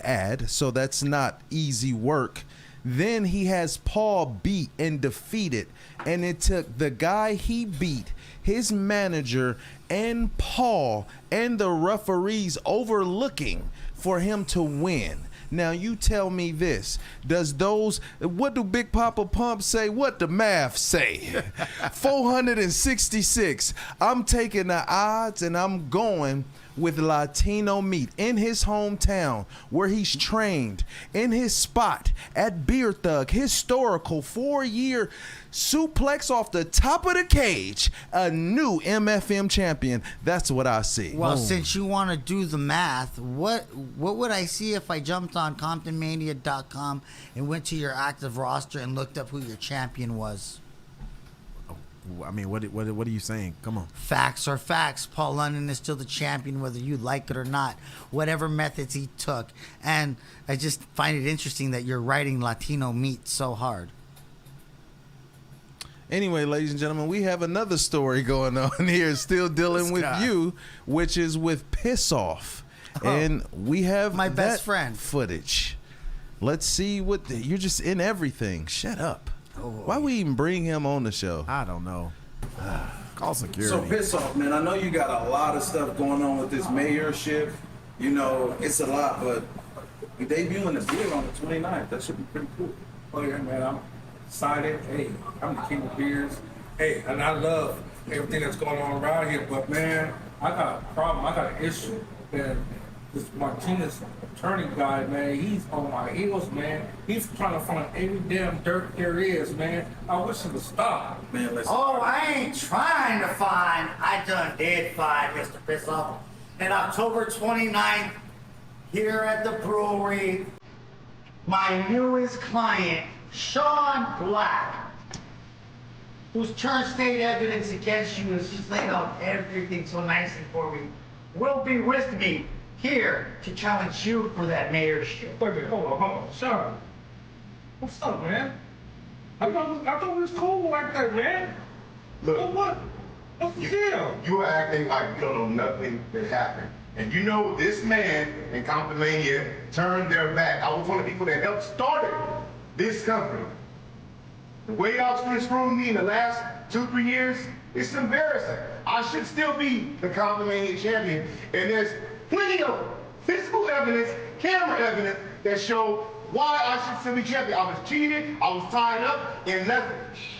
add, so that's not easy work. Then he has Paul beat and defeated, and it took the guy he beat, his manager, and Paul and the referees overlooking for him to win. Now you tell me this, what do Big Papa Pump say? What the math say? 466. I'm taking the odds and I'm going with Latino meat in his hometown where he's trained, in his spot at Beer Thug, historical 4-year suplex off the top of the cage, a new MFM champion. That's what I see. Well, since you want to do the math, what would I see if I jumped on Comptonmania.com and went to your active roster and looked up who your champion was? I mean, what are you saying? Come on. Facts are facts. Paul London is still the champion, whether you like it or not, whatever methods he took. And I just find it interesting that you're writing Latino meat so hard. Anyway, ladies and gentlemen, we have another story going on here, still dealing with you, which is with Piss Off. And we have my best friend footage. Let's see what you're just in everything. Shut up. Why we even bring him on the show? I don't know. Call security. So Piss Off, man, I know you got a lot of stuff going on with this mayorship. You know, it's a lot, but you debuting the beer on the 29th. That should be pretty cool. Oh yeah, man, I'm excited. Hey, I'm the king of beers. Hey, and I love everything that's going on around here, but man, I got a problem. I got an issue. And this Martinez attorney guy, man, he's on my heels, man. He's trying to find every damn dirt there is, man. I wish he would stop. Man, listen. Oh, I ain't trying to find. I done did find Mr. Pissoff. And October 29th, here at the brewery, my newest client, Sean Black, who's turned state evidence against you and she's laid out everything so nicely for me, will be with me here to challenge you for that mayorship. Wait a minute, hold on. Sean, what's up, man? I thought we was cool like that, man. Look, what's the deal? You are acting like you don't know nothing that happened. And you know this man in Comptonmania turned their back. I was one of the people that helped start this company. The way y'all been screwing me in the last 2-3 years, it's embarrassing. I should still be the Comptonmania champion. And there's plenty of physical evidence, camera evidence that show why I should still be champion. I was cheated, I was tied up, and nothing.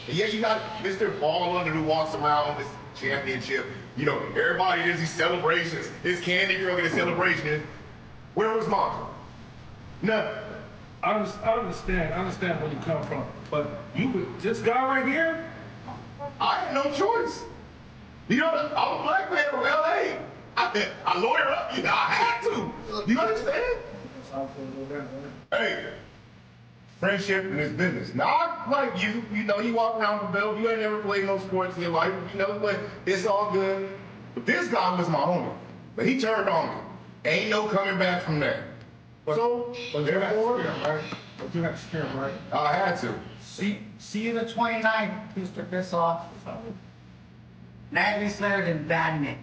And yet you got Mr. Paul London who walks around with this championship. You know, everybody does these celebrations. His candy girl get a celebration. Where was mine? Nothing. I understand where you come from, but this guy right here? I had no choice. You know, I'm a black man from LA. I lawyer up, you know, I had to. You understand? Hey, friendship in this business. Not like you know, you walk around the belt, you ain't never played no sports in your life, you know, but it's all good. But this guy was my homie, but he turned on me. Ain't no coming back from that. So, therefore, right? But you had to scare him, right? I had to. See you the 29th, Mr. Pissoff. Natalie Slater and Batman.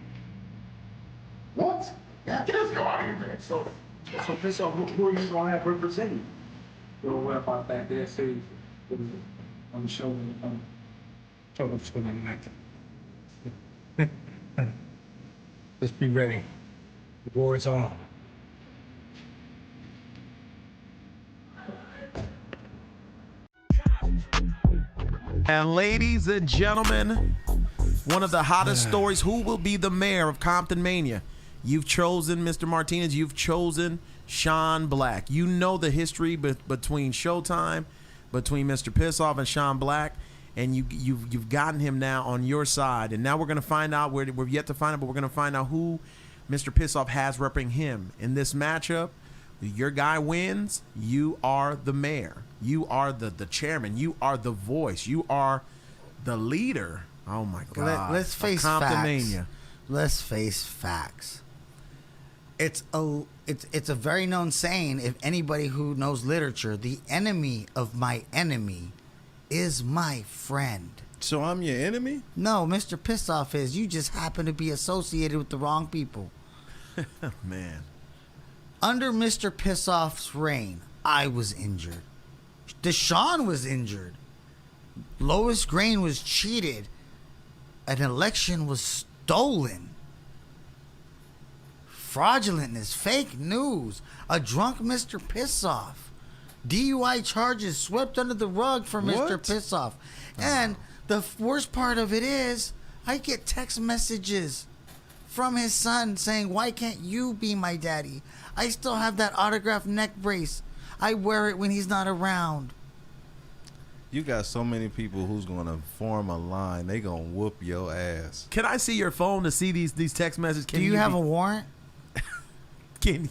What? Yeah, just go out of here, man. So Pissoff, who are you gonna have representing? Don't worry about that. They'll say on the show when show up tonight. Let's be ready. The war is on. And ladies and gentlemen, one of the hottest stories, who will be the mayor of Comptonmania? You've chosen Mr. Martinez, you've chosen Sean Black. You know the history between Shotyme, between Mr. Pissoff and Sean Black, and you've gotten him now on your side. And now we're going to find out, we're yet to find out, but we're going to find out who Mr. Pissoff has repping him in this matchup. Your guy wins, you are the mayor. You are the chairman. You are the voice. You are the leader. Oh my God! Let's face facts. Let's face facts. It's a very known saying. If anybody who knows literature, the enemy of my enemy is my friend. So I'm your enemy? No, Mr. Pissoff is. You just happen to be associated with the wrong people. Man. Under Mr. Pissoff's reign, I was injured. Deshaun was injured. Lois Grain was cheated. An election was stolen. Fraudulentness, fake news, a drunk Mr. Pissoff. DUI charges swept under the rug for Mr. Pissoff. And the worst part of it is, I get text messages from his son saying, why can't you be my daddy? I still have that autographed neck brace. I wear it when he's not around. You got so many people who's gonna form a line. They gonna whoop your ass. Can I see your phone to see these text messages? Do you have a warrant?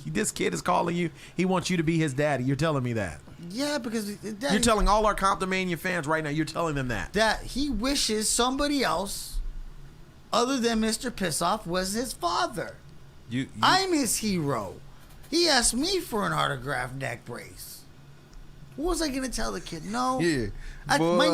This kid is calling you. He wants you to be his daddy. You're telling me that. Yeah, because You're telling all our Comptonmania fans right now. You're telling them that he wishes somebody else other than Mr. Pissoff was his father. I'm his hero. He asked me for an autographed neck brace. What was I gonna tell the kid? No. Yeah. My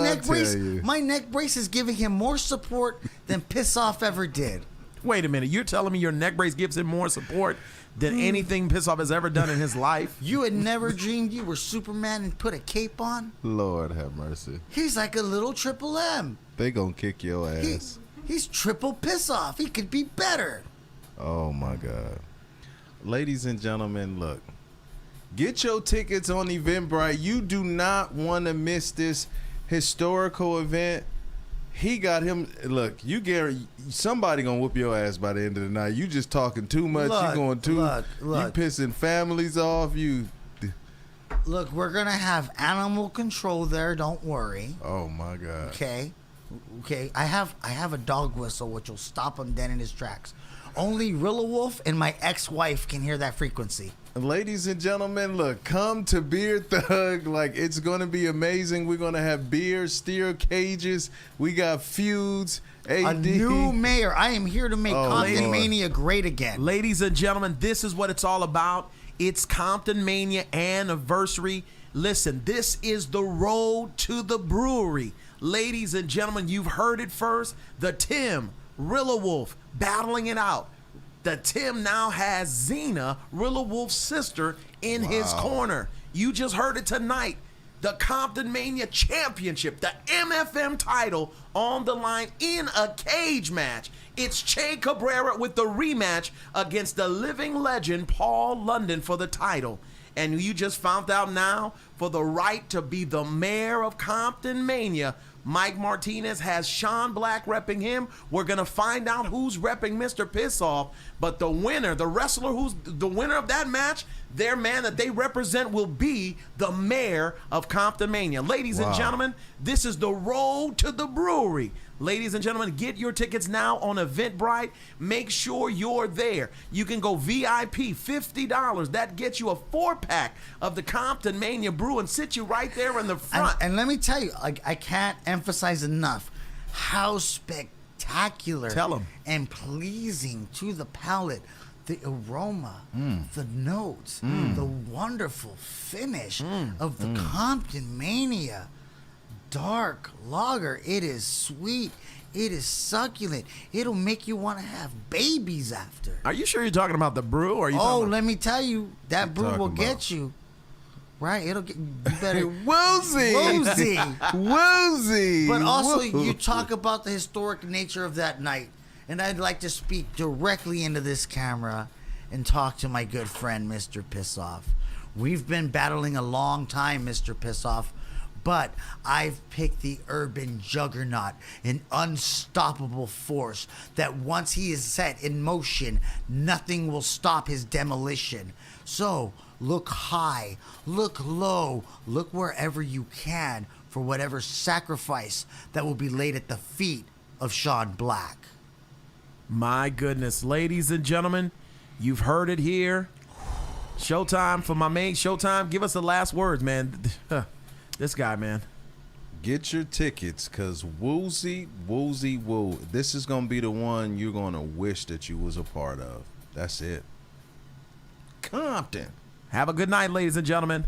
neck brace is giving him more support than Pissoff ever did. Wait a minute. You're telling me your neck brace gives him more support than anything Pissoff has ever done in his life? You had never dreamed you were Superman and put a cape on? Lord have mercy. He's like a little Triple M. They gonna kick your ass. He's triple Pissoff. He could be better. Oh my God. Ladies and gentlemen, look. Get your tickets on Eventbrite. You do not want to miss this historical event. He got him. Look, you guarantee somebody gonna whoop your ass by the end of the night. You just talking too much. You going too. Look. You pissing families off. Look, we're gonna have animal control there. Don't worry. Oh my God. Okay. I have a dog whistle which will stop him dead in his tracks. Only Rilla Wolf and my ex-wife can hear that frequency. Ladies and gentlemen, look, come to Beer Thug. Like, it's going to be amazing. We're going to have beer, steel cages. We got feuds. A new mayor. I am here to make Comptonmania great again. Ladies and gentlemen, this is what it's all about. It's Comptonmania anniversary. Listen, this is the road to the brewery. Ladies and gentlemen, you've heard it first. The Tim, Rilla Wolf, battling it out. The Tim now has Xena, Rilla Wolf's sister, in his corner. You just heard it tonight. The Comptonmania Championship, the MFM title on the line in a cage match. It's Che Cabrera with the rematch against the living legend Paul London for the title. And you just found out now, for the right to be the mayor of Comptonmania, Mike Martinez has Sean Black repping him. We're going to find out who's repping Mr. Pissoff. But the winner, the wrestler who's the winner of that match, their man that they represent will be the mayor of Comptonmania. Ladies and gentlemen, this is the road to the brewery. Ladies and gentlemen, get your tickets now on Eventbrite. Make sure you're there. You can go VIP, $50. That gets you a 4-pack of the Comptonmania brew and sit you right there in the front. And let me tell you, I can't emphasize enough how spectacular and pleasing to the palate the aroma, the notes, the wonderful finish of the Comptonmania dark lager. It is sweet. It is succulent. It'll make you want to have babies after. Are you sure you're talking about the brew? Or are you let me tell you, that brew will get you. Right? It'll get you better. Woozy. But also, you talk about the historic nature of that night. And I'd like to speak directly into this camera and talk to my good friend, Mr. Pissoff. We've been battling a long time, Mr. Pissoff. But I've picked the urban juggernaut, an unstoppable force that once he is set in motion, nothing will stop his demolition. So look high, look low, look wherever you can for whatever sacrifice that will be laid at the feet of Sean Black. My goodness, ladies and gentlemen, you've heard it here. Shotyme, for my main Shotyme, give us the last words, man. This guy, man. Get your tickets, because woozy, woo. This is going to be the one you're going to wish that you was a part of. That's it. Compton. Have a good night, ladies and gentlemen.